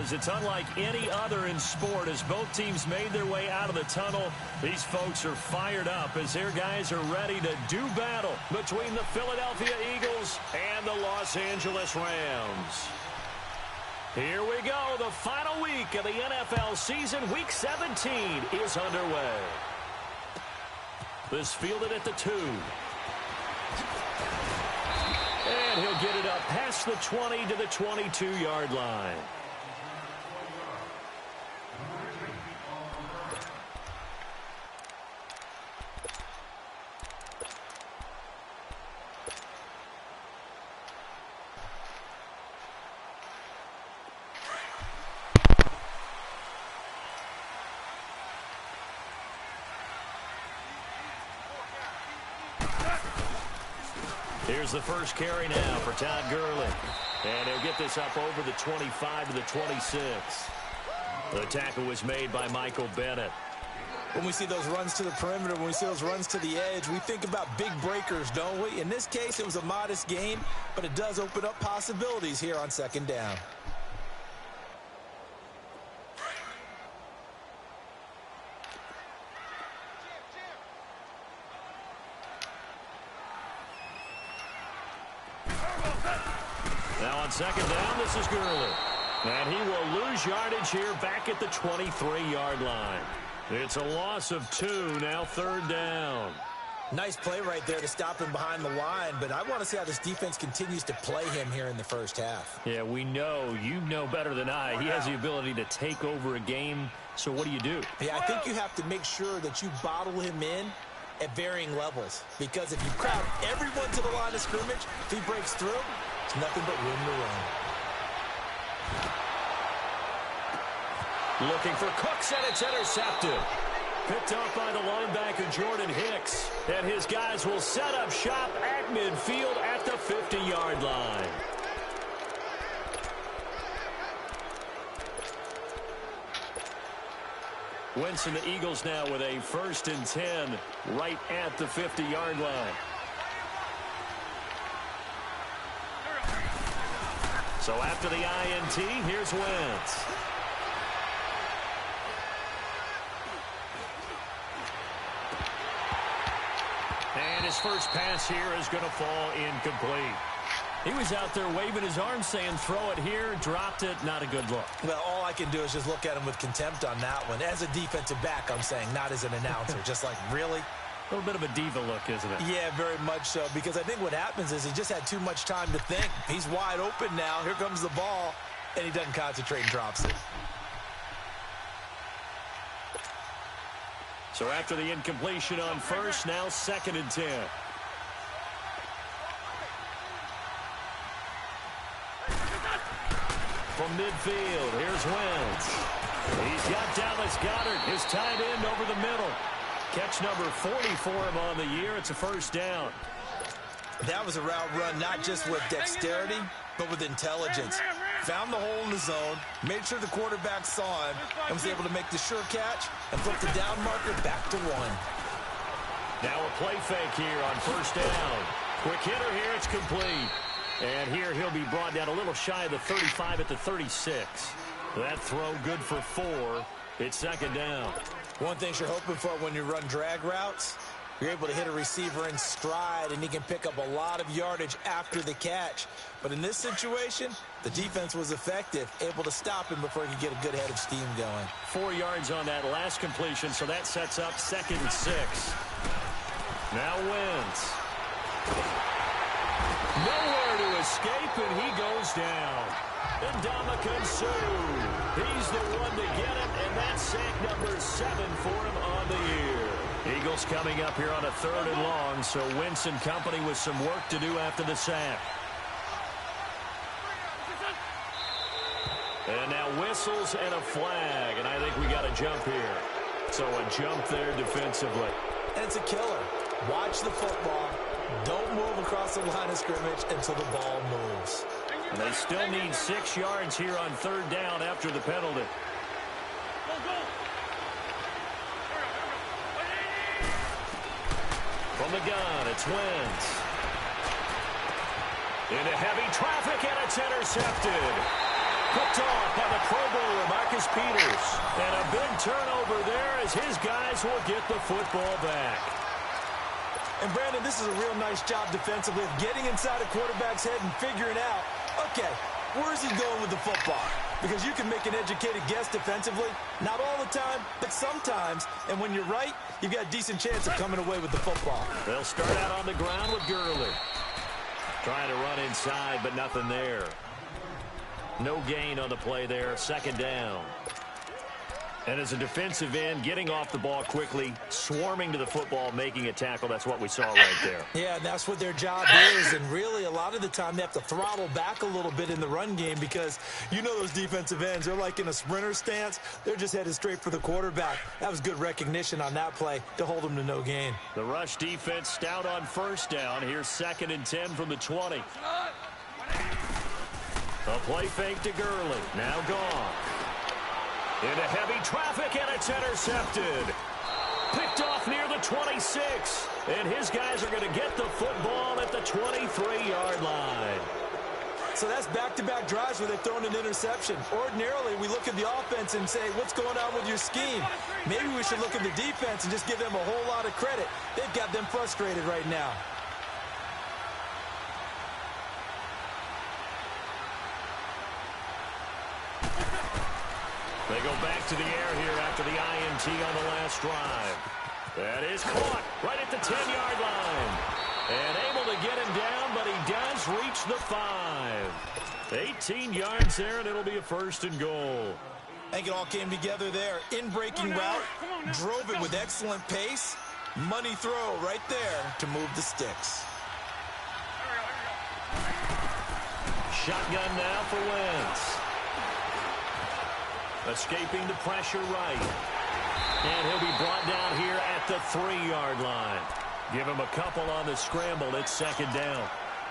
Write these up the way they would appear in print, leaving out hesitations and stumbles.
is it's unlike any other in sport. As both teams made their way out of the tunnel, these folks are fired up as their guys are ready to do battle between the Philadelphia Eagles and the Los Angeles Rams. Here we go. The final week of the NFL season. Week 17 is underway. This fielded at the 2. And he'll get it up past the 20 to the 22-yard line. Here's the first carry now for Todd Gurley. And he'll get this up over the 25 to the 26. The tackle was made by Michael Bennett. When we see those runs to the perimeter, when we see those runs to the edge, we think about big breakers, don't we? In this case, it was a modest gain, but it does open up possibilities here on second down. Now on second down, this is Gurley. And he will lose yardage here back at the 23-yard line. It's a loss of 2, now third down. Nice play right there to stop him behind the line, but I want to see how this defense continues to play him here in the first half. Yeah, we know. You know better than I. He has the ability to take over a game, so what do you do? Yeah, I think you have to make sure that you bottle him in at varying levels, because if you crowd everyone to the line of scrimmage, if he breaks through, it's nothing but room to run. Looking for Cooks, and it's intercepted. Picked up by the linebacker, Jordan Hicks. And his guys will set up shop at midfield at the 50-yard line. Wentz and the Eagles now with a 1st and 10 right at the 50-yard line. So after the INT, here's Wentz. And his first pass here is going to fall incomplete. He was out there waving his arm saying, throw it here, dropped it, not a good look. Well, all I can do is just look at him with contempt on that one. As a defensive back, I'm saying, not as an announcer. Just like, really? A little bit of a diva look, isn't it? Yeah, very much so, because I think what happens is he just had too much time to think. He's wide open now. Here comes the ball, and he doesn't concentrate and drops it. So after the incompletion on first, now 2nd and 10. From midfield, here's Wentz. He's got Dallas Goedert, his tight end, over the middle. Catch number 40 for him on the year. It's a first down. That was a route run, not just with dexterity, but with intelligence. Found the hole in the zone, made sure the quarterback saw him, and was able to make the sure catch and flip the down marker back to 1. Now a play fake here on first down. Quick hitter here, it's complete. And here he'll be brought down a little shy of the 35 at the 36. That throw good for 4. It's 2nd down. One thing you're hoping for when you run drag routes, you're able to hit a receiver in stride, and he can pick up a lot of yardage after the catch. But in this situation, the defense was effective, able to stop him before he could get a good head of steam going. 4 yards on that last completion, so that sets up 2nd and 6. Now Wentz. Nowhere to escape, and he goes down. Ndamukong Suh. He's the one to get him, and that's sack number 7 for him on the year. Eagles coming up here on a 3rd and long, so Wentz and company with some work to do after the sack. And now whistles and a flag, and I think we got a jump here. So a jump there defensively. And it's a killer. Watch the football. Don't move across the line of scrimmage until the ball moves. And they still need 6 yards here on 3rd down after the penalty. From the gun, it's Wentz. Into heavy traffic, and it's intercepted. Picked off by the Pro Bowler, Marcus Peters. And a big turnover there as his guys will get the football back. And, Brandon, this is a real nice job defensively of getting inside a quarterback's head and figuring out, okay, where is he going with the football? Because you can make an educated guess defensively. Not all the time, but sometimes. And when you're right, you've got a decent chance of coming away with the football. They'll start out on the ground with Gurley. Trying to run inside, but nothing there. No gain on the play there. Second down. And as a defensive end, getting off the ball quickly, swarming to the football, making a tackle. That's what we saw right there. Yeah, that's what their job is. And really, a lot of the time, they have to throttle back a little bit in the run game because you know those defensive ends, they're like in a sprinter stance. They're just headed straight for the quarterback. That was good recognition on that play to hold them to no gain. The rush defense stout on first down. Here's 2nd and 10 from the 20. A play fake to Gurley. Now gone. Into heavy traffic, and it's intercepted. Picked off near the 26. And his guys are going to get the football at the 23-yard line. So that's back-to-back drives where they've thrown an interception. Ordinarily, we look at the offense and say, what's going on with your scheme? Maybe we should look at the defense and just give them a whole lot of credit. They've got them frustrated right now. They go back to the air here after the INT on the last drive. That is caught right at the 10-yard line. And able to get him down, but he does reach the 5. 18 yards there, and it'll be a 1st and goal. I think it all came together there. In-breaking route, drove it with excellent pace. Money throw right there to move the sticks. Shotgun now for Wentz. Escaping the pressure right. And he'll be brought down here at the 3-yard line. Give him a couple on the scramble. It's 2nd down.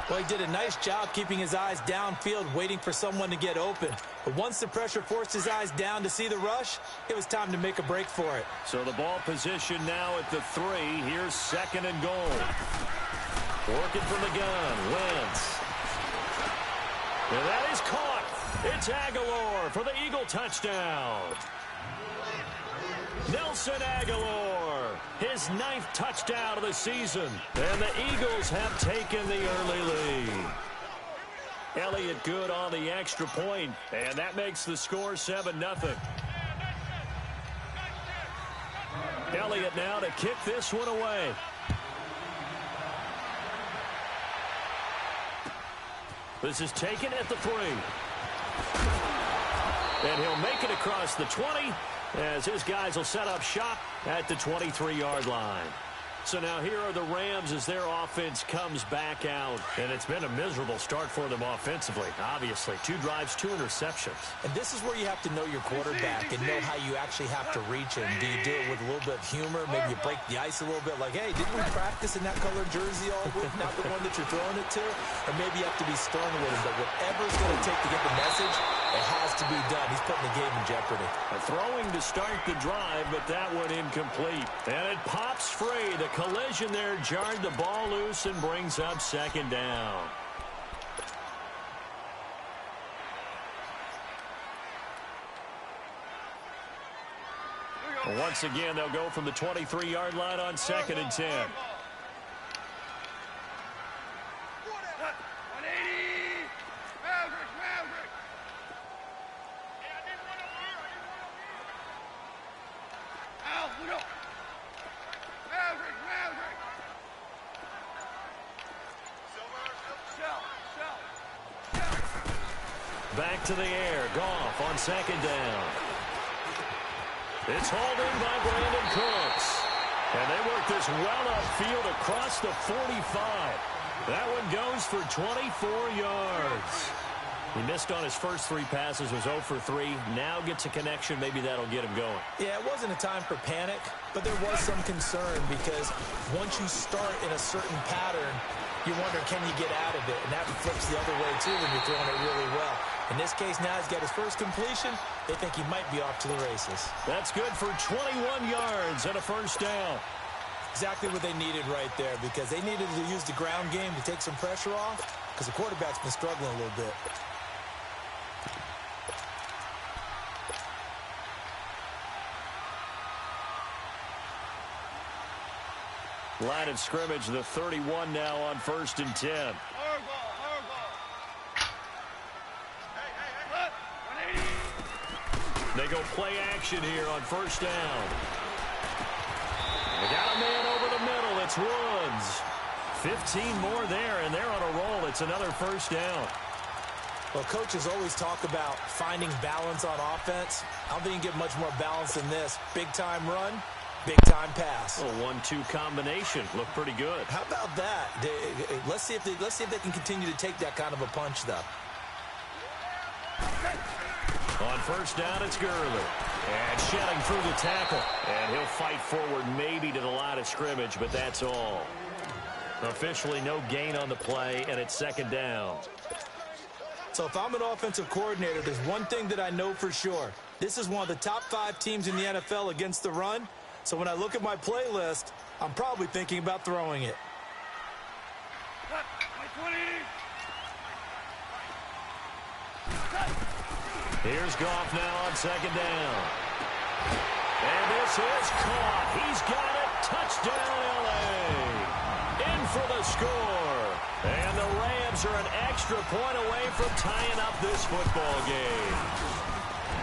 Well, he did a nice job keeping his eyes downfield, waiting for someone to get open. But once the pressure forced his eyes down to see the rush, it was time to make a break for it. So the ball position now at the 3. Here's 2nd and goal. Working from the gun. Wentz. And that is caught. It's Aguilar for the Eagle touchdown. Nelson Aguilar, his 9th touchdown of the season. And the Eagles have taken the early lead. Elliott good on the extra point, and that makes the score 7-0. Elliott now to kick this one away. This is taken at the 3. And he'll make it across the 20 as his guys will set up shop at the 23-yard line. So now here are the Rams as their offense comes back out. And it's been a miserable start for them offensively, obviously. 2 drives, 2 interceptions. And this is where you have to know your quarterback and know how you actually have to reach him. Do you do it with a little bit of humor? Maybe you break the ice a little bit like, hey, didn't we practice in that colored jersey all week, not the one that you're throwing it to? Or maybe you have to be stern with him. But whatever it's going to take to get the message, it has to be done. He's putting the game in jeopardy. Throwing to start the drive, but that one incomplete. And it pops free. The collision there jarred the ball loose and brings up 2nd down. Once again, they'll go from the 23-yard line on 2nd and 10. Back to the air. Goff on 2nd down. It's hauled in by Brandon Cooks. And they work this well upfield across the 45. That one goes for 24 yards. He missed on his first 3 passes, was 0 for 3. Now gets a connection. Maybe that'll get him going. Yeah, it wasn't a time for panic, but there was some concern because once you start in a certain pattern, you wonder, can you get out of it? And that flips the other way, too, when you're throwing it really well. In this case, now he's got his first completion. They think he might be off to the races. That's good for 21 yards and a 1st down. Exactly what they needed right there because they needed to use the ground game to take some pressure off because the quarterback's been struggling a little bit. Line of scrimmage, the 31 now on 1st and 10. They go play action here on 1st down. They got a man over the middle. It's Woods. 15 more there, and they're on a roll. It's another 1st down. Well, coaches always talk about finding balance on offense. I don't think you can get much more balance than this. Big-time run, big-time pass. A 1-2 combination. Looked pretty good. How about that? Let's see if they can continue to take that kind of a punch, though. On 1st down, it's Gurley. And shedding through the tackle. And he'll fight forward maybe to the line of scrimmage, but that's all. Officially no gain on the play, and it's 2nd down. So if I'm an offensive coordinator, there's one thing that I know for sure. This is one of the top 5 teams in the NFL against the run. So when I look at my playlist, I'm probably thinking about throwing it. Here's Goff now on 2nd down. And this is caught. He's got it. Touchdown, L.A. In for the score. And the Rams are an extra point away from tying up this football game.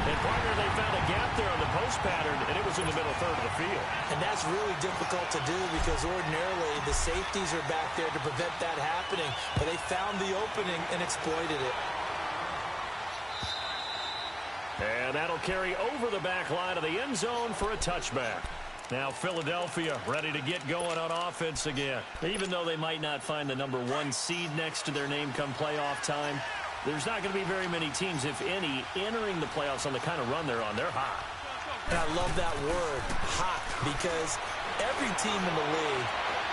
And, partner, they found a gap there on the post pattern, and it was in the middle third of the field. And that's really difficult to do because ordinarily the safeties are back there to prevent that happening. But they found the opening and exploited it. And that'll carry over the back line of the end zone for a touchback. Now Philadelphia ready to get going on offense again. Even though they might not find the number 1 seed next to their name come playoff time, there's not going to be very many teams, if any, entering the playoffs on the kind of run they're on. They're hot. And I love that word, hot, because every team in the league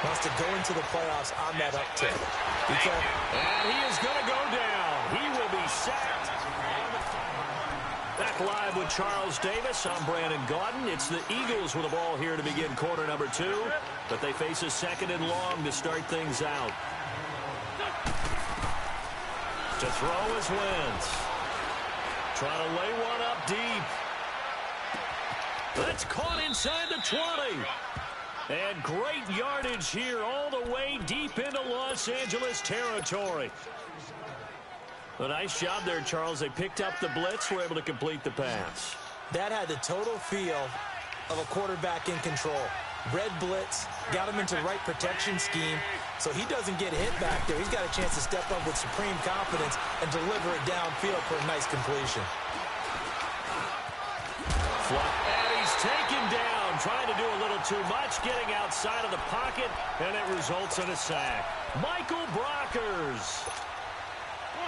wants to go into the playoffs on that uptick. And he is going to go down. He will be sacked. Back live with Charles Davis. I'm Brandon Gaudin. It's the Eagles with the ball here to begin quarter number 2. But they face a 2nd and long to start things out. To throw is Wentz. Trying to lay one up deep. That's caught inside the 20. And great yardage here all the way deep into Los Angeles territory. A nice job there, Charles. They picked up the blitz, were able to complete the pass. That had the total feel of a quarterback in control. Red blitz, got him into the right protection scheme, so he doesn't get hit back there. He's got a chance to step up with supreme confidence and deliver it downfield for a nice completion. And he's taken down, trying to do a little too much, getting outside of the pocket, and it results in a sack. Michael Brockers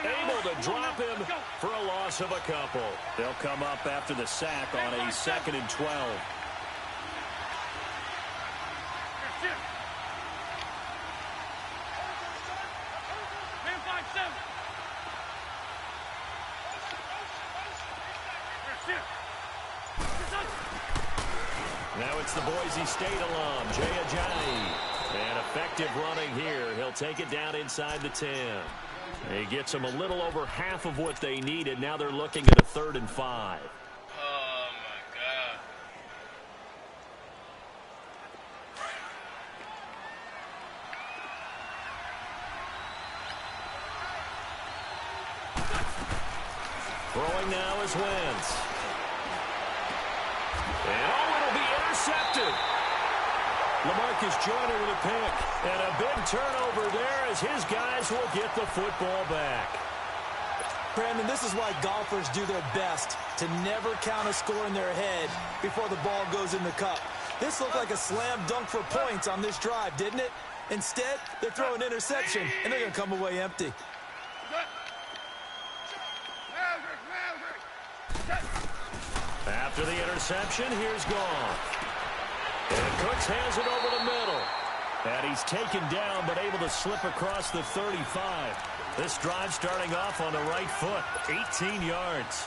able to drop him for a loss of a couple. They'll come up after the sack on a 2nd and 12. Now it's the Boise State alum, Jay Ajayi. And effective running here. He'll take it down inside the 10. He gets them a little over half of what they needed. Now they're looking at a 3rd and 5. Oh, my God. Throwing now is Wentz. And it'll be intercepted. LaMarcus Joyner with a pick. And a big turnover there as his guys will get the football back. Brandon, this is why golfers do their best to never count a score in their head before the ball goes in the cup. This looked like a slam dunk for points on this drive, didn't it? Instead, they throw an interception, and they're going to come away empty. After the interception, here's Goff. And Cooks hands it over the middle. And he's taken down, but able to slip across the 35. This drive starting off on the right foot, 18 yards.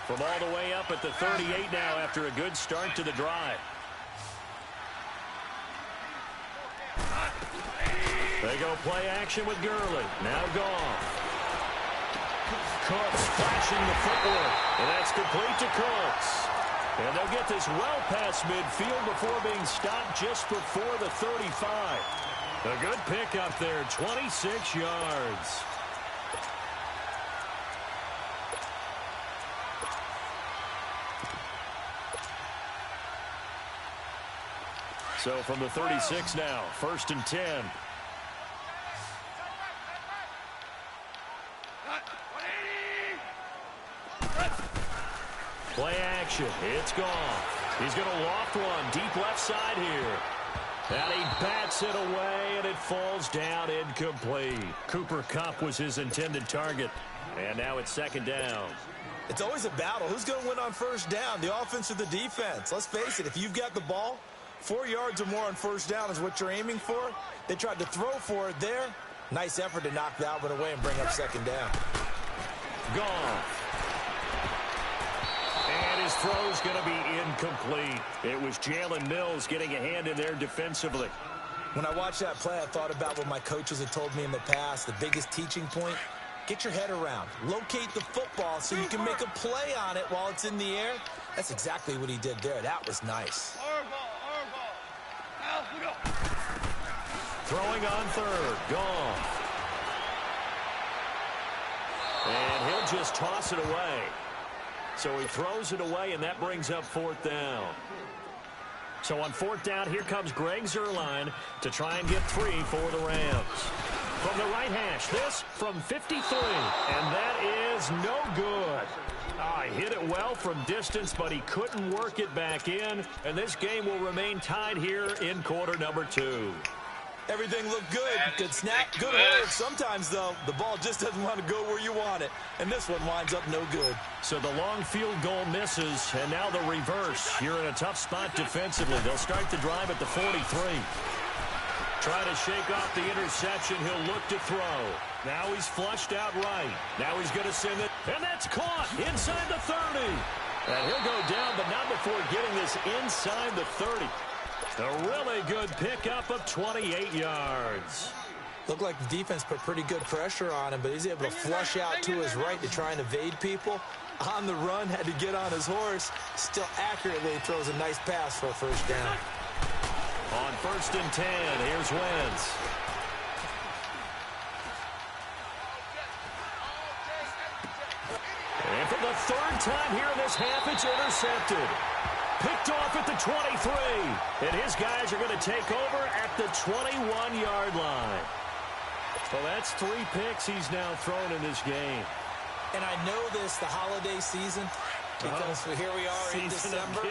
From all the way up at the 38 now after a good start to the drive. They go play action with Gurley. Now Goff. Cooks flashing the footwork, and that's complete to Cooks. And they'll get this well past midfield before being stopped just before the 35. A good pickup there, 26 yards. So from the 36 now, 1st and 10. Play action. It's gone. He's going to loft one deep left side here. And he bats it away, and it falls down incomplete. Cooper Kupp was his intended target. And now it's 2nd down. It's always a battle. Who's going to win on 1st down, the offense or the defense? Let's face it, if you've got the ball, 4 yards or more on 1st down is what you're aiming for. They tried to throw for it there. Nice effort to knock that one away and bring up 2nd down. Gone. And his throw's going to be incomplete. It was Jalen Mills getting a hand in there defensively. When I watched that play, I thought about what my coaches had told me in the past. The biggest teaching point, get your head around. Locate the football so you can make a play on it while it's in the air. That's exactly what he did there. That was nice. Throwing on 3rd. Gone. And he'll just toss it away. So he throws it away, and that brings up 4th down. So on 4th down, here comes Greg Zuerlein to try and get 3 for the Rams. From the right hash, this from 53, and that is no good. He hit it well from distance, but he couldn't work it back in, and this game will remain tied here in quarter number 2. Everything looked good. Good snap, good hold. Sometimes, though, the ball just doesn't want to go where you want it. And this one winds up no good. So the long field goal misses, and now the reverse. You're in a tough spot defensively. They'll start the drive at the 43. Try to shake off the interception. He'll look to throw. Now he's flushed out right. Now he's going to send it. And that's caught inside the 30. And he'll go down, but not before getting this inside the 30. A really good pickup of 28 yards. Looked like the defense put pretty good pressure on him, but he's able to flush out to his right to try and evade people. On the run, had to get on his horse. Still accurately throws a nice pass for a 1st down. On 1st and 10, here's Wentz. And for the 3rd time here in this half, it's intercepted. Picked off at the 23. And his guys are going to take over at the 21-yard line. Well, that's 3 picks he's now thrown in this game. And I know this, the holiday season, because here we are in December.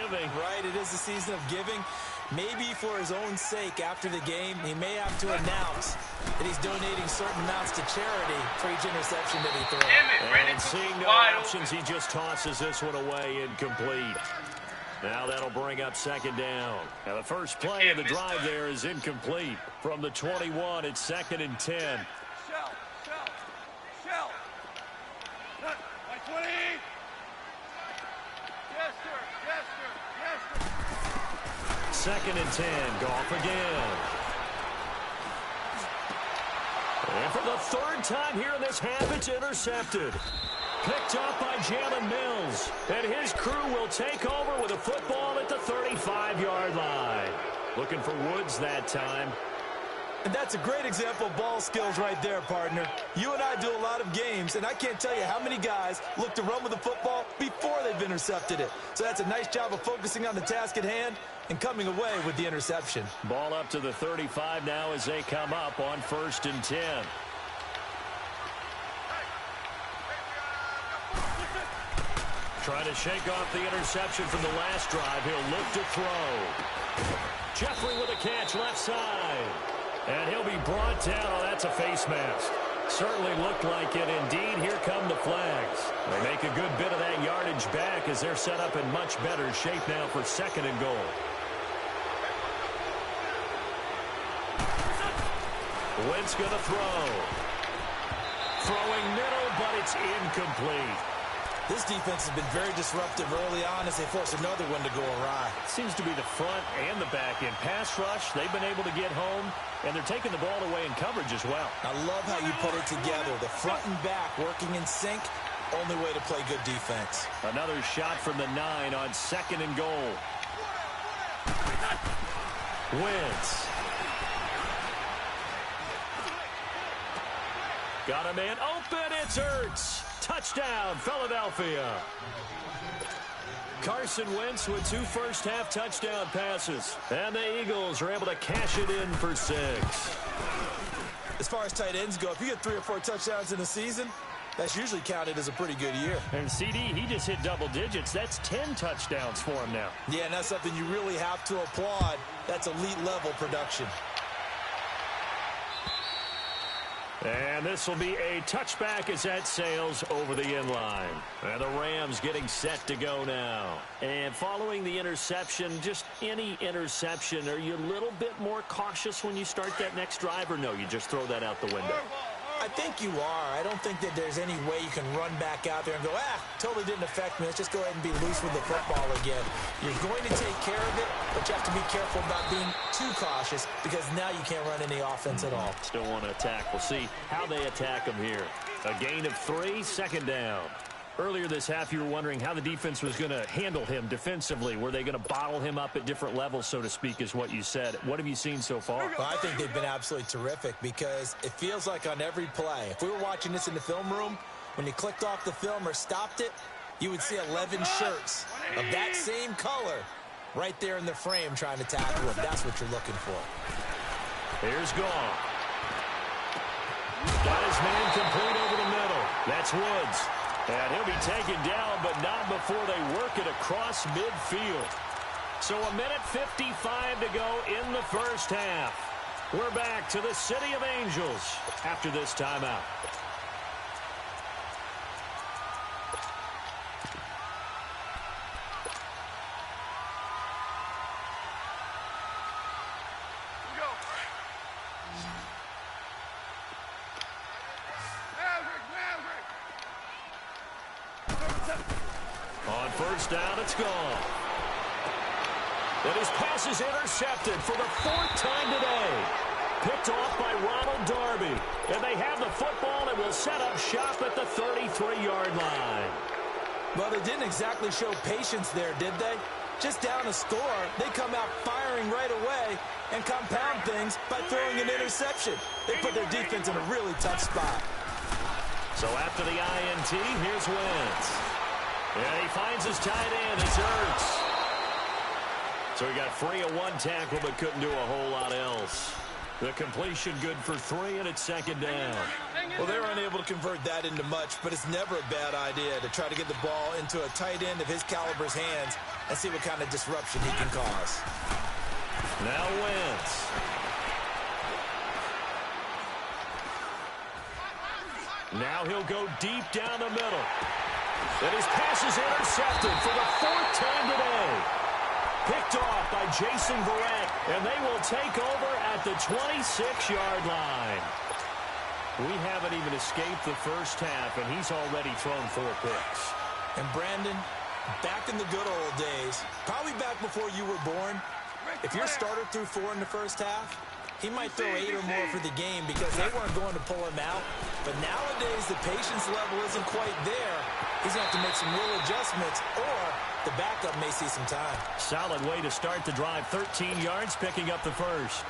Right, it is the season of giving. Maybe for his own sake, after the game, he may have to announce that he's donating certain amounts to charity for each interception that he throws. And seeing no options, he just tosses this one away incomplete. Now that'll bring up 2nd down. Now the first play of the drive there is incomplete. From the 21, it's 2nd and 10. Shell. 20. Yes, sir. 2nd and 10. Goff again. And for the 3rd time here in this half, it's intercepted. Picked up by Jalen Mills. And his crew will take over with a football at the 35-yard line. Looking for Woods that time. And that's a great example of ball skills right there, partner. You and I do a lot of games, and I can't tell you how many guys look to run with the football before they've intercepted it. So that's a nice job of focusing on the task at hand and coming away with the interception. Ball up to the 35 now as they come up on 1st and 10. Trying to shake off the interception from the last drive. He'll look to throw. Jeffrey with a catch left side. And he'll be brought down. Oh, that's a face mask. Certainly looked like it. Indeed, here come the flags. They make a good bit of that yardage back as they're set up in much better shape now for 2nd and goal. Wentz going to throw. Throwing middle, but it's incomplete. This defense has been very disruptive early on as they force another one to go awry. Seems to be the front and the back end. Pass rush, they've been able to get home, and they're taking the ball away in coverage as well. I love how you put it together. The front and back working in sync, only way to play good defense. Another shot from the 9 on 2nd and goal. Wentz. Got a man open, it's Ertz. Touchdown, Philadelphia. Carson Wentz with 2 first-half touchdown passes. And the Eagles are able to cash it in for 6. As far as tight ends go, if you get 3 or 4 touchdowns in a season, that's usually counted as a pretty good year. And CD, he just hit double digits. That's 10 touchdowns for him now. Yeah, and that's something you really have to applaud. That's elite-level production. And this will be a touchback as that sails over the inline. And the Rams getting set to go now. And following the interception, just any interception, are you a little bit more cautious when you start that next drive, or no, you just throw that out the window? I think you are. I don't think that there's any way you can run back out there and go, totally didn't affect me. Let's just go ahead and be loose with the football again. You're going to take care of it, but you have to be careful about being too cautious because now you can't run any offense at all. Still want to attack. We'll see how they attack them here. A gain of 3, 2nd down. Earlier this half, you were wondering how the defense was going to handle him defensively. Were they going to bottle him up at different levels, so to speak, is what you said. What have you seen so far? Well, I think they've been absolutely terrific because it feels like on every play, if we were watching this in the film room, when you clicked off the film or stopped it, you would see 11 shirts of that same color right there in the frame trying to tackle him. That's what you're looking for. Here's Goff. Got his man complete over the middle. That's Woods. And he'll be taken down, but not before they work it across midfield. So 1:55 to go in the first half. We're back to the City of Angels after this timeout. On first down, it's gone. And his pass is intercepted for the 4th time today. Picked off by Ronald Darby. And they have the football and will set up shop at the 33-yard line. Well, they didn't exactly show patience there, did they? Just down a score, they come out firing right away and compound things by throwing an interception. They put their defense in a really tough spot. So after the INT, here's Wentz. And he finds his tight end. It's Ertz. So he got free of 1 tackle, but couldn't do a whole lot else. The completion good for 3, and it's 2nd down. Well, they were unable to convert that into much, but it's never a bad idea to try to get the ball into a tight end of his caliber's hands and see what kind of disruption he can cause. Now Wentz. Now he'll go deep down the middle. And his pass is intercepted for the 4th time today. Picked off by Jason Verrett, and they will take over at the 26-yard line. We haven't even escaped the first half, and he's already thrown 4 picks. And Brandon, back in the good old days, probably back before you were born, if your starter threw 4 in the first half, he might throw 8 or more for the game because they weren't going to pull him out. But nowadays, the patience level isn't quite there. He's going to have to make some real adjustments, or the backup may see some time. Solid way to start the drive. 13 yards, picking up the first.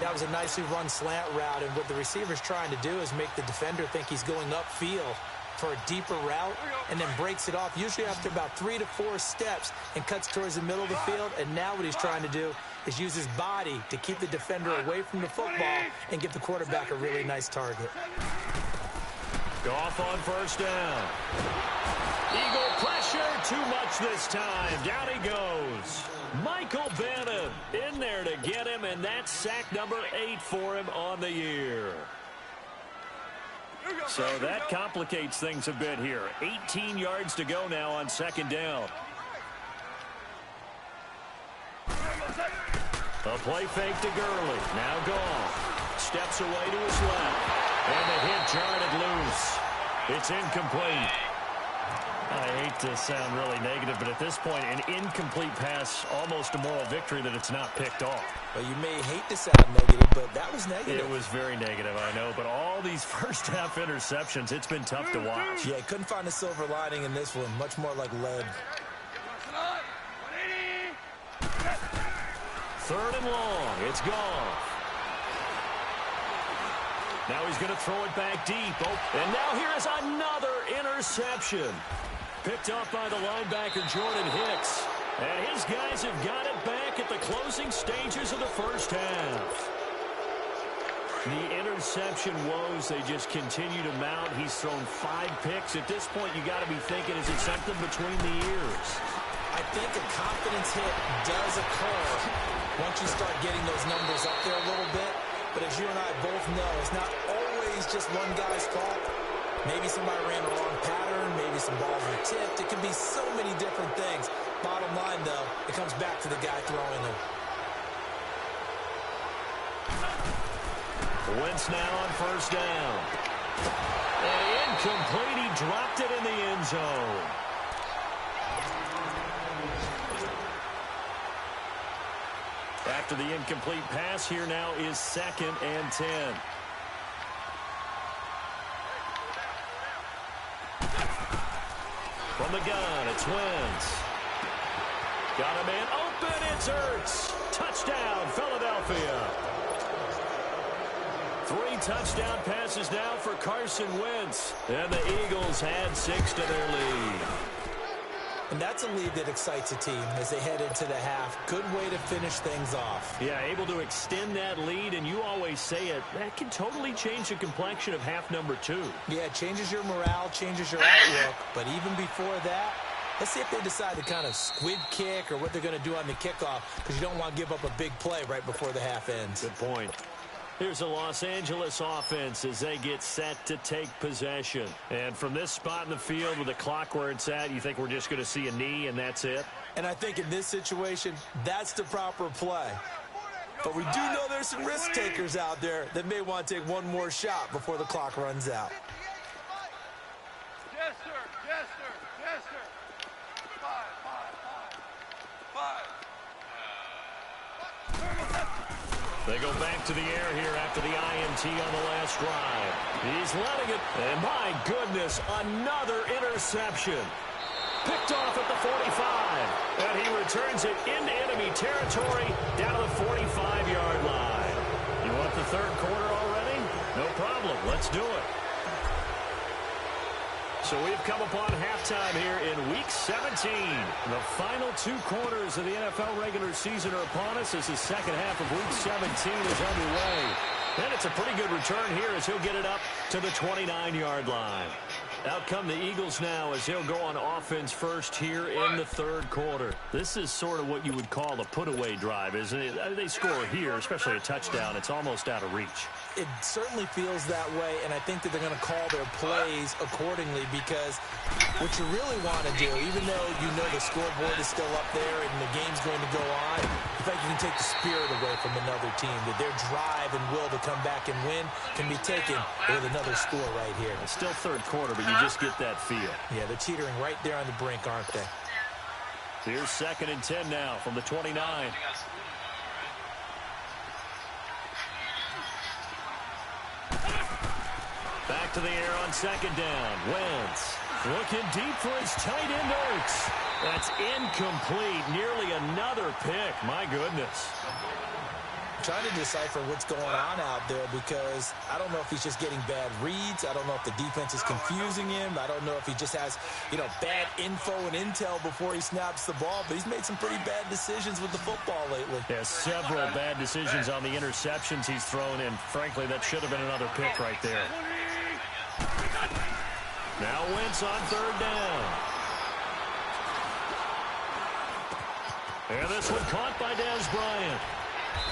That was a nicely run slant route, and what the receiver's trying to do is make the defender think he's going upfield for a deeper route, and then breaks it off, usually after about 3 to 4 steps, and cuts towards the middle of the field. And now what he's trying to do is use his body to keep the defender away from the football and give the quarterback a really nice target. Goff on first down. Eagle pressure, too much this time. Down he goes. Michael Bannon in there to get him, and that's sack number 8 for him on the year. So that complicates things a bit here. 18 yards to go now on 2nd down. A play fake to Gurley. Now Goff. Steps away to his left. And the hit jarred it loose. It's incomplete. I hate to sound really negative, but at this point, an incomplete pass, almost a moral victory that it's not picked off. Well, you may hate to sound negative, but that was negative. It was very negative, I know, but all these first-half interceptions, it's been tough to watch. Yeah, couldn't find a silver lining in this one. Much more like lead. Third and long. It's gone. Now he's going to throw it back deep. Oh, and now here is another interception. Picked off by the linebacker, Jordan Hicks. And his guys have got it back at the closing stages of the first half. The interception woes, they just continue to mount. He's thrown 5 picks. At this point, you got to be thinking, is it something between the ears? I think a confidence hit does occur once you start getting those numbers up there a little bit. But as you and I both know, it's not always just one guy's fault. Maybe somebody ran the wrong pattern. Maybe some balls were tipped. It can be so many different things. Bottom line, though, it comes back to the guy throwing them. Wentz now on first down. And incomplete. He dropped it in the end zone. After the incomplete pass, here now is 2nd and 10. From the gun, it's Wentz. Got a man open, it's Ertz. Touchdown, Philadelphia. 3 touchdown passes now for Carson Wentz. And the Eagles add 6 to their lead. And that's a lead that excites a team as they head into the half. Good way to finish things off. Yeah, able to extend that lead, and you always say it, that can totally change the complexion of half number 2. Yeah, it changes your morale, changes your outlook. But even before that, let's see if they decide to kind of squib kick or what they're going to do on the kickoff, because you don't want to give up a big play right before the half ends. Good point. Here's the Los Angeles offense as they get set to take possession. And from this spot in the field with the clock where it's at, you think we're just going to see a knee and that's it? And I think in this situation, that's the proper play. But we do know there's some risk takers out there that may want to take one more shot before the clock runs out. Yes, sir. Yes, sir. Yes, sir. 5. They go back to the air here after the INT on the last drive. He's letting it, and my goodness, another interception. Picked off at the 45, and he returns it into enemy territory down to the 45-yard line. You want the third quarter already? No problem. Let's do it. So we've come upon halftime here in Week 17. The final 2 quarters of the NFL regular season are upon us as the second half of Week 17 is underway. And it's a pretty good return here as he'll get it up to the 29-yard line. Out come the Eagles now as they'll go on offense first here in the third quarter. This is sort of what you would call a put-away drive, isn't it? They score here, especially a touchdown. It's almost out of reach. It certainly feels that way, and I think that they're going to call their plays accordingly, because what you really want to do, even though you know the scoreboard is still up there and the game's going to go on, in fact, you can take the spirit away from another team, that their drive and will to come back and win can be taken with another score right here. It's still third quarter, but you just get that feel. Yeah, they're teetering right there on the brink, aren't they? Here's 2nd and 10 now from the 29. Back to the air on 2nd down. Wentz looking deep for his tight end Ertz. That's incomplete. Nearly another pick. My goodness. Trying to decipher what's going on out there, because I don't know if he's just getting bad reads. I don't know if the defense is confusing him. I don't know if he just has, bad info and intel before he snaps the ball. But he's made some pretty bad decisions with the football lately. Yeah, several bad decisions on the interceptions he's thrown in. Frankly, that should have been another pick right there. Now Wentz on 3rd down. And this one caught by Dez Bryant.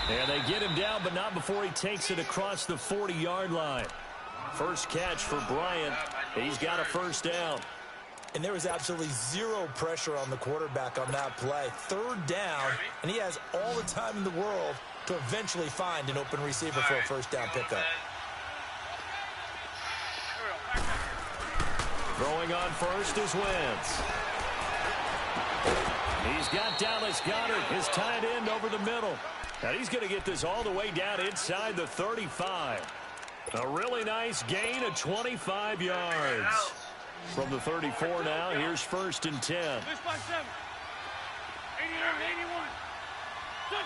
And they get him down, but not before he takes it across the 40-yard line. First catch for Bryant. He's got a first down. And there was absolutely zero pressure on the quarterback on that play. 3rd down, and he has all the time in the world to eventually find an open receiver for a first down pickup. Throwing on first is Wentz. He's got Dallas Goedert, his tight end, over the middle. Now he's going to get this all the way down inside the 35. A really nice gain of 25 yards. From the 34 now, here's 1st and 10. 6 by 7. 81. 6,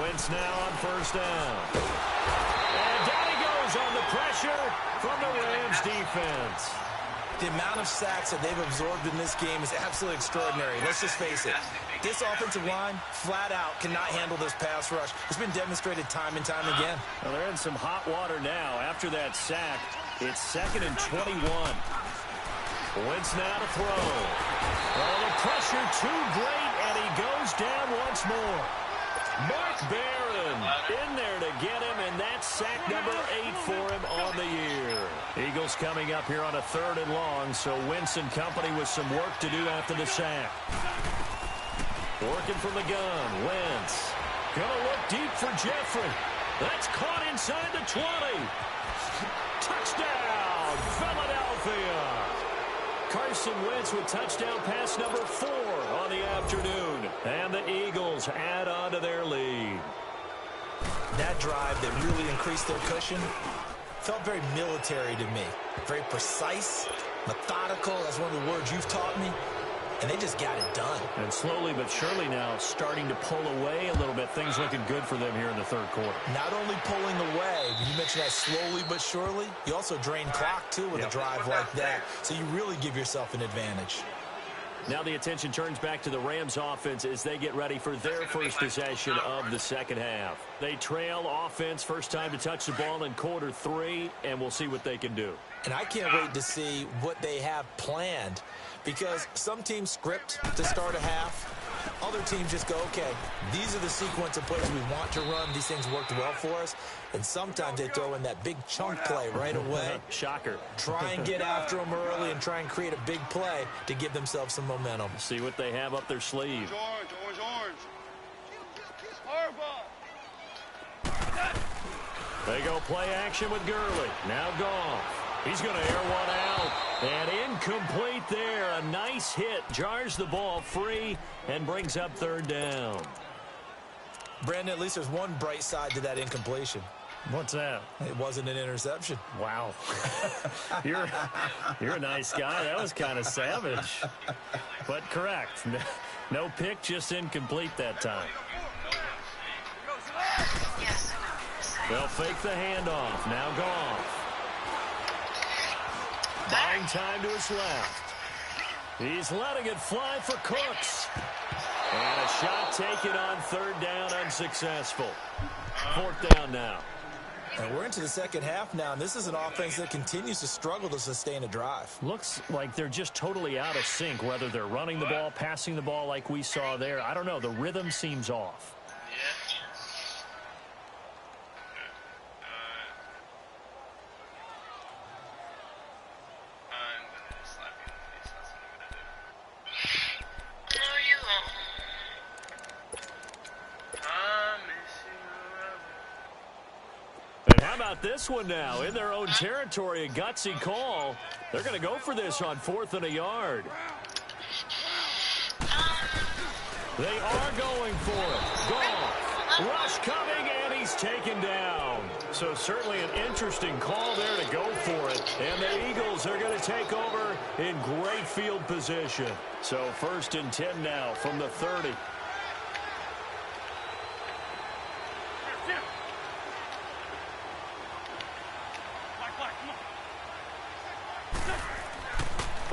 Wentz now on 1st down. And down he goes on the pressure from the Rams defense. The amount of sacks that they've absorbed in this game is absolutely extraordinary. Let's just face it. This offensive line, flat out, cannot handle this pass rush. It's been demonstrated time and time again. Well, they're in some hot water now. After that sack, it's 2nd and 21. Wentz now to throw. Oh, the pressure too great, and he goes down once more. Mark Barron in there to get him, and that's sack number 8 for him on the year. Eagles coming up here on a 3rd and long, so Wentz and company with some work to do after the sack. Working from the gun, Wentz. Gonna look deep for Jeffrey. That's caught inside the 20. Touchdown, Philadelphia. Carson Wentz with touchdown pass number 4 on the afternoon. And the Eagles add on to their lead. That drive that really increased their cushion felt very military to me. Very precise, methodical. That's one of the words you've taught me. And they just got it done. And slowly but surely now starting to pull away a little bit. Things looking good for them here in the 3rd quarter. Not only pulling away, but you mentioned that slowly but surely. You also drain clock, too, with a drive like that. So you really give yourself an advantage. Now the attention turns back to the Rams offense as they get ready for their first possession of the 2nd half. They trail offense, first time to touch the ball in quarter 3, and we'll see what they can do. And I can't wait to see what they have planned, because some teams script to start a half. Other teams just go, okay, these are the sequence of plays we want to run. These things worked well for us. And sometimes they throw in that big chunk play right away. Shocker. Try and get after them early and try and create a big play to give themselves some momentum. See what they have up their sleeve. orange. Hard ball. They go play action with Gurley. Now Goff. He's going to air one out. And incomplete there. A nice hit. Jars the ball free and brings up 3rd down. Brandon, at least there's one bright side to that incompletion. What's that? It wasn't an interception. Wow. You're a nice guy. That was kind of savage. But correct. No pick, just incomplete that time. They'll fake the handoff. Now Goff. Buying time to his left. He's letting it fly for Cooks. And a shot taken on 3rd down, unsuccessful. 4th down now. And we're into the 2nd half now, and this is an offense that continues to struggle to sustain a drive. Looks like they're just totally out of sync, whether they're running the ball, passing the ball like we saw there. I don't know. The rhythm seems off. How about this one now? In their own territory, a gutsy call. They're going to go for this on 4th and a yard. They are going for it. Goff. Rush coming, and he's taken down. So certainly an interesting call there to go for it. And the Eagles are going to take over in great field position. So 1st and 10 now from the 30.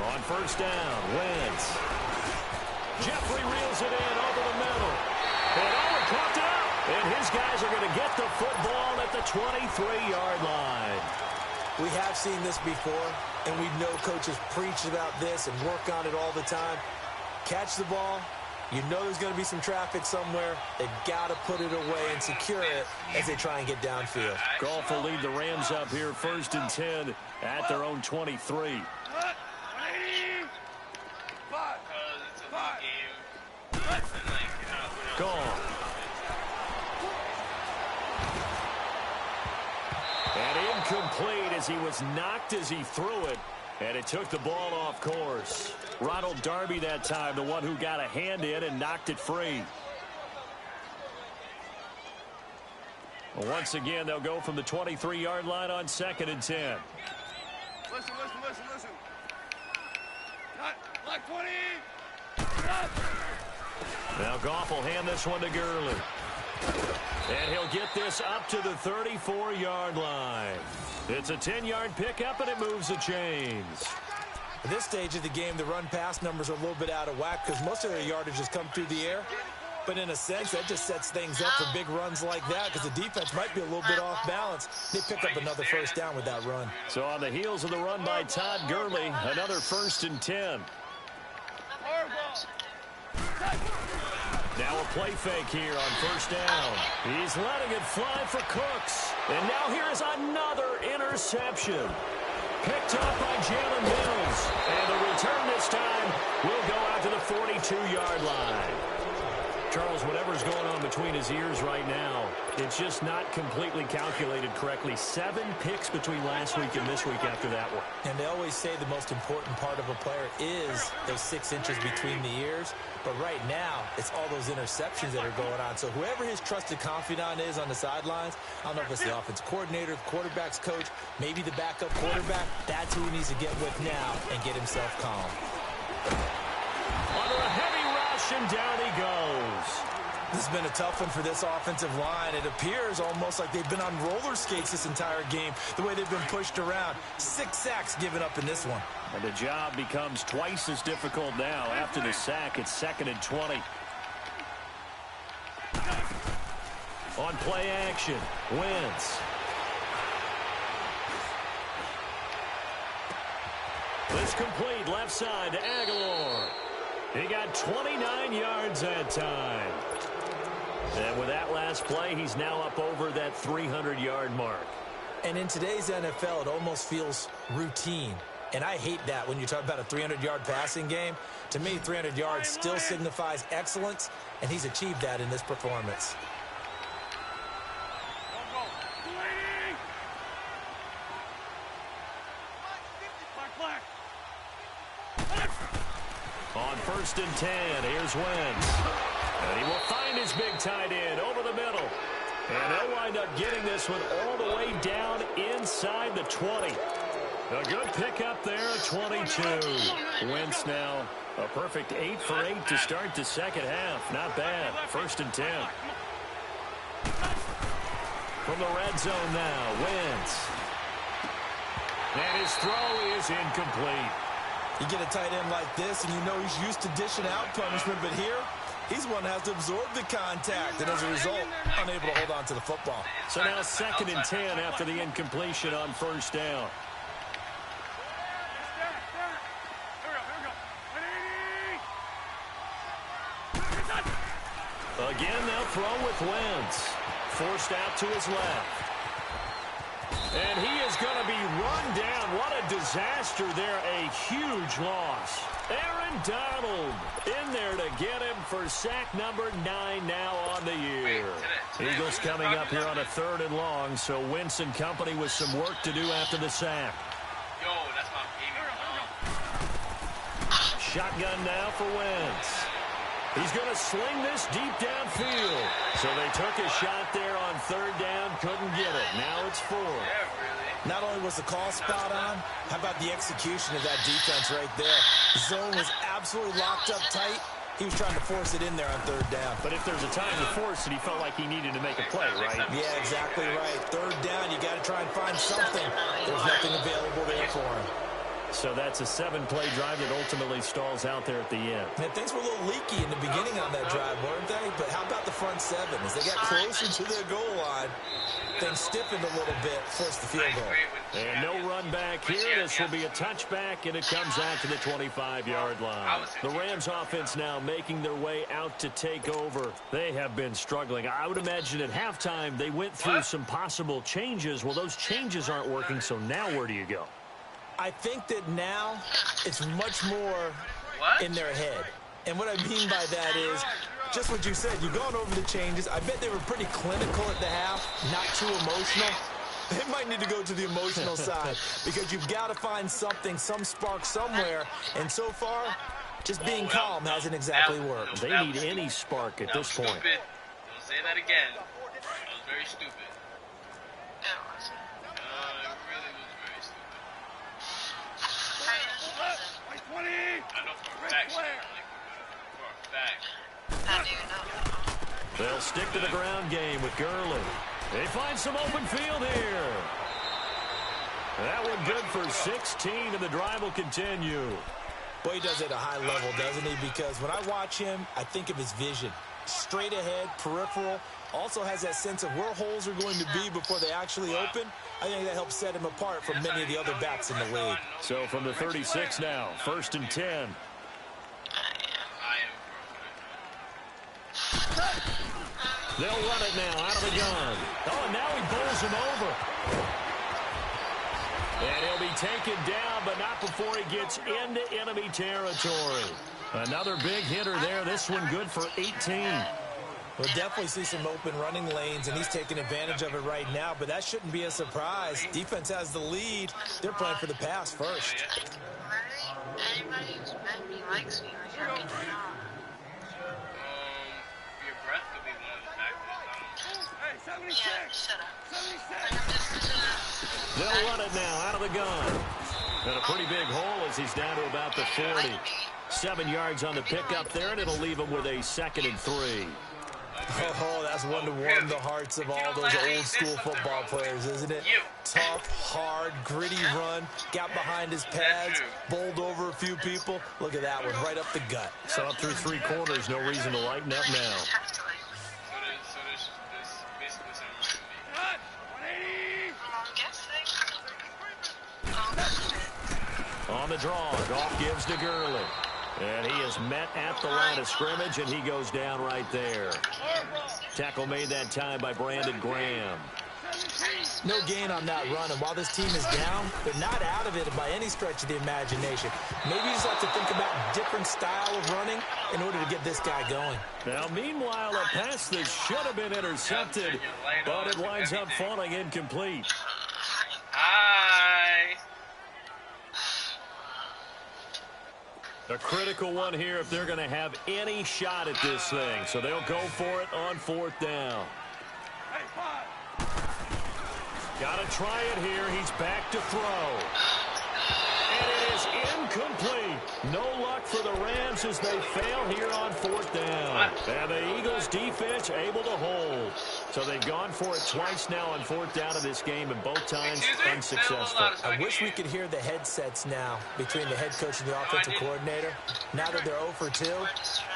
On 1st down, Wentz. Jeffrey reels it in over the middle. And Owen popped it up. And his guys are going to get the football at the 23-yard line. We have seen this before, and we know coaches preach about this and work on it all the time. Catch the ball. You know there's going to be some traffic somewhere. They've got to put it away and secure it as they try and get downfield. Goff will lead the Rams up here 1st and 10 at their own 23. Goff. And Incomplete as he was knocked as he threw it, and it took the ball off course. Ronald Darby that time, the one who got a hand in and knocked it free. Once again, they'll go from the 23-yard line on 2nd and 10. Listen. Cut. Block 20. Cut. Now Goff will hand this one to Gurley. And he'll get this up to the 34-yard line. It's a 10-yard pickup, and it moves the chains. At this stage of the game, the run-pass numbers are a little bit out of whack because most of their yardage has come through the air. But in a sense, that just sets things up for big runs like that because the defense might be a little bit off balance. They pick up another first down with that run. So on the heels of the run by Todd Gurley, another 1st and 10. Now a play fake here on 1st down. He's letting it fly for Cooks. And now here is another interception. Picked up by Jalen Mills. And the return this time will go out to the 42-yard line. Charles, whatever's going on between his ears right now, it's just not completely calculated correctly. 7 picks between last week and this week after that one. And they always say the most important part of a player is those 6 inches between the ears. But right now, it's all those interceptions that are going on. So whoever his trusted confidant is on the sidelines, I don't know if it's the offense coordinator, the quarterback's coach, maybe the backup quarterback, that's who he needs to get with now and get himself calm. Under a heavy rush, and down he goes. This has been a tough one for this offensive line. It appears almost like they've been on roller skates this entire game, the way they've been pushed around. 6 sacks given up in this one. And the job becomes twice as difficult now. After the sack, it's 2nd and 20. On play action, Wentz. This complete left side to Aguilar. He got 29 yards that time. And with that last play, he's now up over that 300-yard mark. And in today's NFL, it almost feels routine. And I hate that when you talk about a 300-yard passing game. To me, 300 yards still signifies excellence, and he's achieved that in this performance. On 1st and 10, here's Wentz. And he will find his big tight end over the middle. And they'll wind up getting this one all the way down inside the 20. A good pickup there at 22. Wentz now a perfect 8 for 8 to start the second half. Not bad. 1st and 10. From the red zone now, Wentz. And his throw is incomplete. You get a tight end like this, and you know he's used to dishing out punishment, but here, he's one that has to absorb the contact, and as a result, unable to hold on to the football. So now 2nd and 10 after the incompletion on 1st down. Again, they'll throw with Wentz. Forced out to his left. And he is going to be run down. What a disaster there. A huge loss. Aaron Donald in there to get him for sack number 9 now on the year. Eagles coming up here on a 3rd and long, so Wentz and company with some work to do after the sack. Shotgun now for Wentz. He's going to sling this deep downfield. So they took a shot there on 3rd down, couldn't get it. Now it's 4. Not only was the call spot on, how about the execution of that defense right there? The zone was absolutely locked up tight. He was trying to force it in there on 3rd down. But if there's a time to force it, he felt like he needed to make a play, right? Yeah, exactly right. 3rd down, you got to try and find something. There's nothing available there for him. So that's a 7-play drive that ultimately stalls out there at the end. And things were a little leaky in the beginning on that drive, weren't they? But how about the front 7? As they got closer to their goal line, things stiffened a little bit, forced the field goal. And no run back here. This will be a touchback, and it comes out to the 25-yard line. The Rams offense now making their way out to take over. They have been struggling. I would imagine at halftime they went through some possible changes. Well, those changes aren't working, so now where do you go? I think that now it's much more in their head. And what I mean by that is just what you said. You've gone over the changes. I bet they were pretty clinical at the half, not too emotional. They might need to go to the emotional side because you've got to find something, some spark somewhere. And so far, just being calm hasn't exactly worked. They need any spark at this point. Don't say that again. That was very stupid. It really was very stupid. I know for a fact. For a fact. How do you know? They'll stick to the ground game with Gurley. They find some open field here. That one good for 16, and the drive will continue. Boy, he does it at a high level, doesn't he? Because when I watch him, I think of his vision. Straight ahead, peripheral. Also has that sense of where holes are going to be before they actually open. I think that helps set him apart from many of the other backs in the league. So from the 36 now, 1st and 10. They'll run it now out of the gun. Oh, and now he bowls him over. And he'll be taken down, but not before he gets into enemy territory. Another big hitter there. This one good for 18. We'll definitely see some open running lanes, and he's taking advantage of it right now, but that shouldn't be a surprise. Defense has the lead. They're playing for the pass first. Anybody who's met me likes me. Like, I mean, Your breath could be one of the factors. Hey, 76! Yeah, shut up. 76! They'll run it now out of the gun. And a pretty big hole as he's down to about the 40. 7 yards on the pickup there, and it'll leave him with a 2nd and 3. Oh, that's one to warm the hearts of all those old school football players, isn't it? Tough, hard, gritty run, got behind his pads, bowled over a few people. Look at that one, right up the gut. So up through 3 quarters, no reason to lighten up now. On the draw, Goff gives to Gurley. And he is met at the line of scrimmage, and he goes down right there. Tackle made that time by Brandon Graham. No gain on that run, and while this team is down, they're not out of it by any stretch of the imagination. Maybe you just have to think about a different style of running in order to get this guy going. Now, meanwhile, a pass that should have been intercepted, but it winds up falling incomplete. Hi. A critical one here if they're going to have any shot at this thing. So they'll go for it on 4th down. Got to try it here. He's back to throw. And it is incomplete. No luck for the Rams as they fail here on 4th down. And the Eagles defense able to hold. So they've gone for it twice now on 4th down in this game, and both times unsuccessful. I wish we could hear the headsets now between the head coach and the offensive coordinator. Now that they're 0 for 2,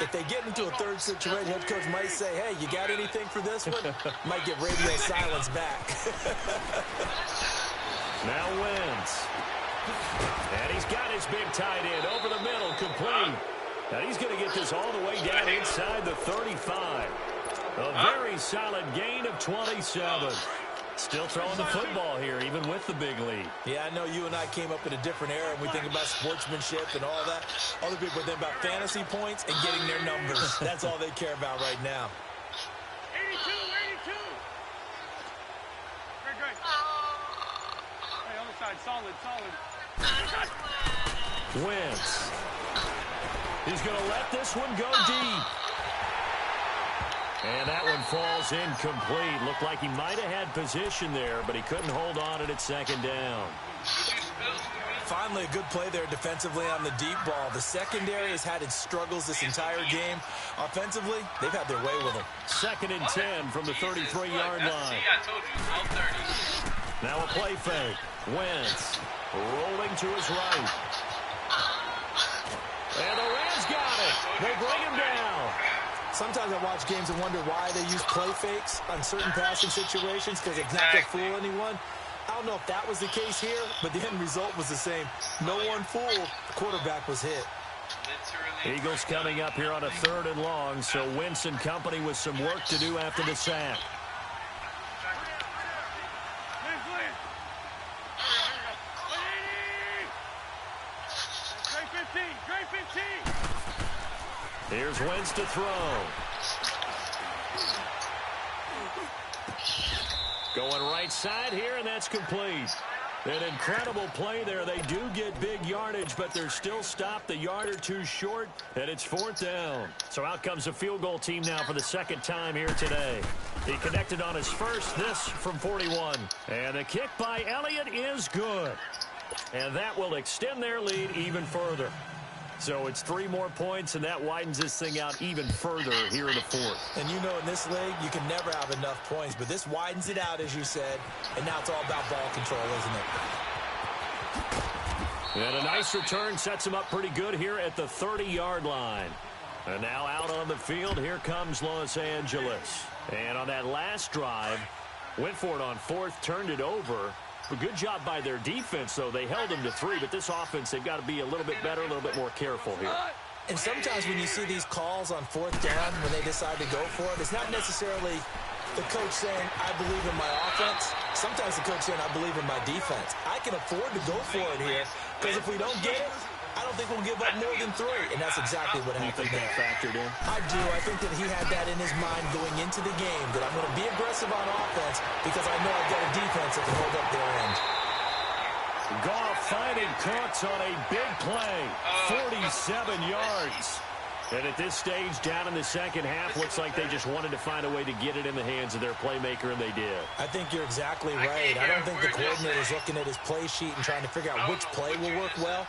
if they get into a third situation, head coach might say, hey, you got anything for this one? Might get radio silence back. Now Wentz. And he's got his big tight end over the middle, complete. And he's going to get this all the way down inside the 35. A very solid gain of 27. Still throwing the football here, even with the big lead. Yeah, I know you and I came up in a different era, and we think about sportsmanship and all that. Other people think about fantasy points and getting their numbers. That's all they care about right now. 82, 82. Great. Hey, other side, solid. Wentz. He's going to let this one go deep. And that one falls incomplete. Looked like he might have had position there, but he couldn't hold on it at 2nd down. Finally, a good play there defensively on the deep ball. The secondary has had its struggles this entire game. Offensively, they've had their way with them. 2nd and 10 from the 33-yard line. Now a play fake. Wentz rolling to his right. And the Rams got it. They bring him down. Sometimes I watch games and wonder why they use play fakes on certain passing situations because it's not to fool anyone. I don't know if that was the case here, but the end result was the same. No one fooled. The quarterback was hit. Eagles coming up here on a 3rd and long, so Wentz and company with some work to do after the sack. Here's Wentz to throw. Going right side here, and that's complete. An incredible play there. They do get big yardage, but they're still stopped a yard or two short, and it's 4th down. So out comes a field goal team now for the second time here today. He connected on his first, this from 41. And the kick by Elliott is good. And that will extend their lead even further. So it's 3 more points, and that widens this thing out even further here in the 4th. And you know in this league, you can never have enough points, but this widens it out, as you said, and now it's all about ball control, isn't it? And a nice return sets him up pretty good here at the 30-yard line. And now out on the field, here comes Los Angeles. And on that last drive, went for it on 4th, turned it over. A good job by their defense, though. They held them to 3, but this offense, they've got to be a little bit better, a little bit more careful here. And sometimes when you see these calls on 4th down, when they decide to go for it, it's not necessarily the coach saying, I believe in my offense. Sometimes the coach saying, I believe in my defense. I can afford to go for it here, because if we don't get it, I don't think we'll give up more than 3, and that's exactly what happened there. You think that factored in? I do. I think that he had that in his mind going into the game, that I'm going to be aggressive on offense because I know I've got a defense that can hold up their end. Goff finding Cooks on a big play, 47 yards. And at this stage, down in the second half, looks like they just wanted to find a way to get it in the hands of their playmaker, and they did. I think you're exactly right. I don't think the coordinator is looking at his play sheet and trying to figure out which play will work well.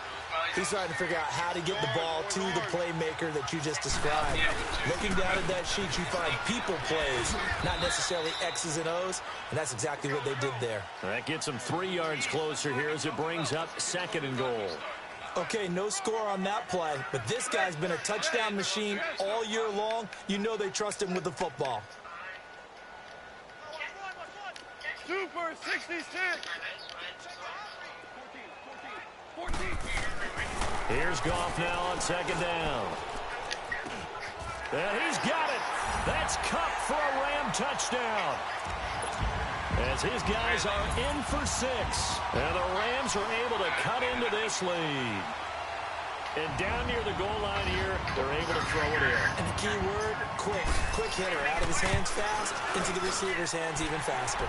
He's trying to figure out how to get the ball to the playmaker that you just described. Looking down at that sheet, you find people plays, not necessarily X's and O's, and that's exactly what they did there. That gets them 3 yards closer here as it brings up 2nd and goal. Okay, no score on that play, but this guy's been a touchdown machine all year long. You know they trust him with the football. Super 66. 14. Here's Goff now on 2nd down. And he's got it. That's Cup for a Ram touchdown. As his guys are in for 6. And the Rams are able to cut into this lead. And down near the goal line here, they're able to throw it in. And the key word, quick. Quick hitter. Out of his hands fast, into the receiver's hands even faster.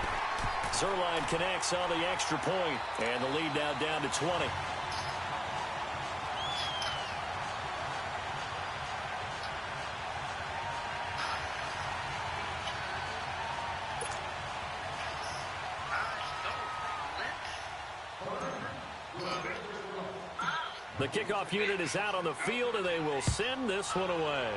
Zerline connects on the extra point, and the lead now down to 20. The kickoff unit is out on the field, and they will send this one away.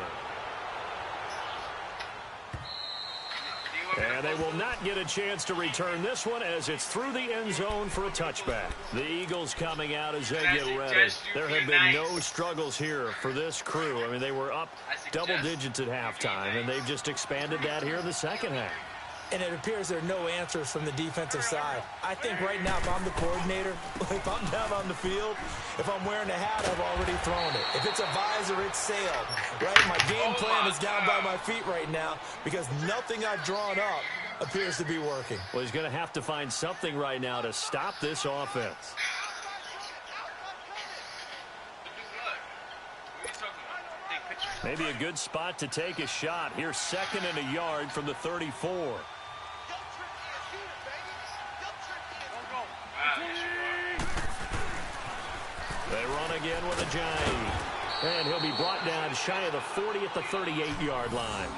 And they will not get a chance to return this one as it's through the end zone for a touchback. The Eagles coming out as they get ready. There have been no struggles here for this crew. I mean, they were up double digits at halftime, and they've just expanded that here in the second half. And it appears there are no answers from the defensive side. I think right now, if I'm the coordinator, if I'm down on the field, if I'm wearing a hat, I've already thrown it. If it's a visor, it's sailed. Right? My game plan is down by my feet right now because nothing I've drawn up appears to be working. Well, he's going to have to find something right now to stop this offense. Maybe a good spot to take a shot. Here's 2nd and a yard from the 34. They run again with a giant. And he'll be brought down shy of the 40 at the 38-yard line.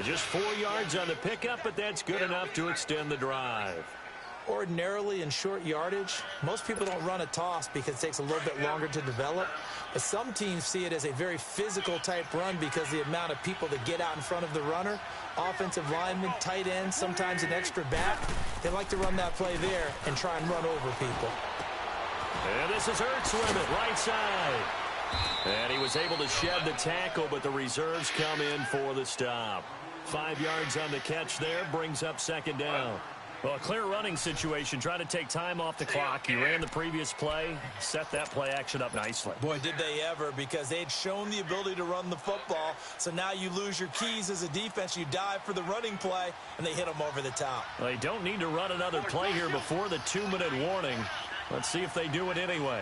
Just 4 yards on the pickup, but that's good enough to extend the drive. Ordinarily in short yardage, most people don't run a toss because it takes a little bit longer to develop. But some teams see it as a very physical type run because the amount of people that get out in front of the runner, offensive linemen, tight ends, sometimes an extra back, they like to run that play there and try and run over people. And this is Ertz with it, right side. And he was able to shed the tackle, but the reserves come in for the stop. 5 yards on the catch there, brings up 2nd down. Well, a clear running situation, trying to take time off the clock. He ran the previous play, set that play action up nicely. Boy, did they ever, because they'd shown the ability to run the football. So now you lose your keys as a defense. You dive for the running play, and they hit them over the top. They don't need to run another play here before the 2-minute warning. Let's see if they do it anyway.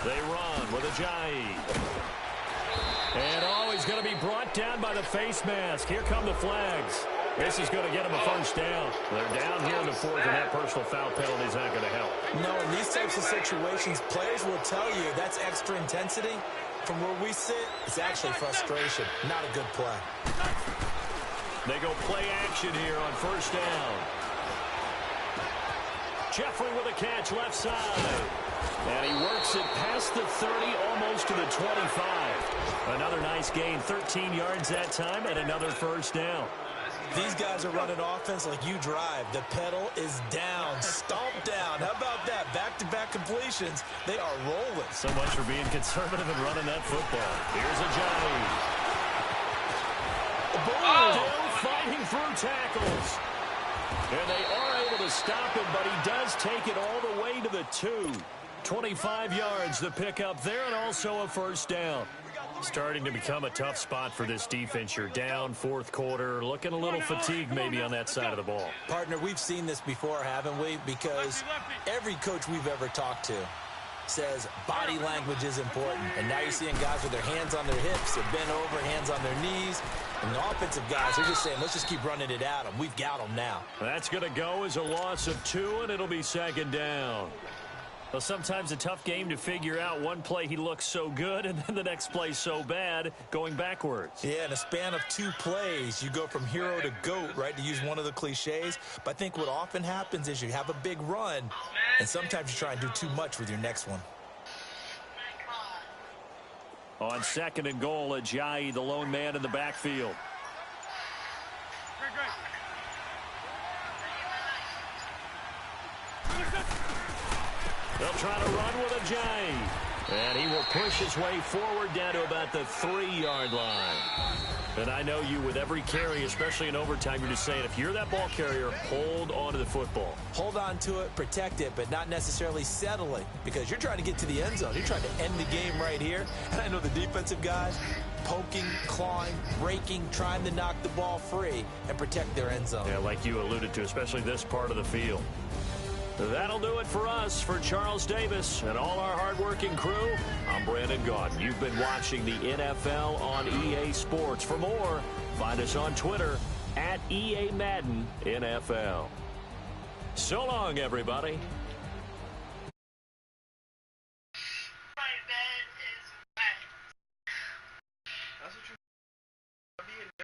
They run with Ajayi. And he's going to be brought down by the face mask. Here come the flags. This is going to get him a first down. They're down here in the fourth, and that personal foul penalty is not going to help. No, in these types of situations, players will tell you that's extra intensity. From where we sit, it's actually frustration, not a good play. They go play action here on first down. Jeffrey with a catch left side. And he works it past the 30, almost to the 25. Another nice gain, 13 yards that time, and another first down. These guys are running offense like you drive. The pedal is down, stomped down. How about that? Back-to-back completions. They are rolling. So much for being conservative and running that football. Here's a Johnny. Still fighting through tackles. And they are able to stop him, but he does take it all the way to the 2. 25 yards the pickup there, and also a first down. Starting to become a tough spot for this defense. You're down fourth quarter, looking a little fatigued maybe on that side of the ball. Partner, we've seen this before, haven't we? Because every coach we've ever talked to says body language is important. And now you're seeing guys with their hands on their hips, they're bent over, hands on their knees. And the offensive guys are just saying, let's just keep running it at them. We've got them now. That's going to go as a loss of 2, and it'll be second down. Well, sometimes a tough game to figure out. One play he looks so good, and then the next play so bad, going backwards. Yeah, in a span of 2 plays, you go from hero to GOAT, right, to use one of the cliches. But I think what often happens is you have a big run, and sometimes you try and do too much with your next one. On second and goal, Ajayi, the lone man in the backfield. They'll try to run with Ajayi. And he will push his way forward down to about the 3-yard line. And I know you, with every carry, especially in overtime, you're just saying, if you're that ball carrier, hold on to the football. Hold on to it, protect it, but not necessarily settle it, because you're trying to get to the end zone. You're trying to end the game right here. And I know the defensive guys poking, clawing, breaking, trying to knock the ball free and protect their end zone. Yeah, like you alluded to, especially this part of the field. That'll do it for us. For Charles Davis and all our hardworking crew, I'm Brandon Gaudin. You've been watching the NFL on EA Sports. For more, find us on Twitter at EA Madden NFL. So long, everybody.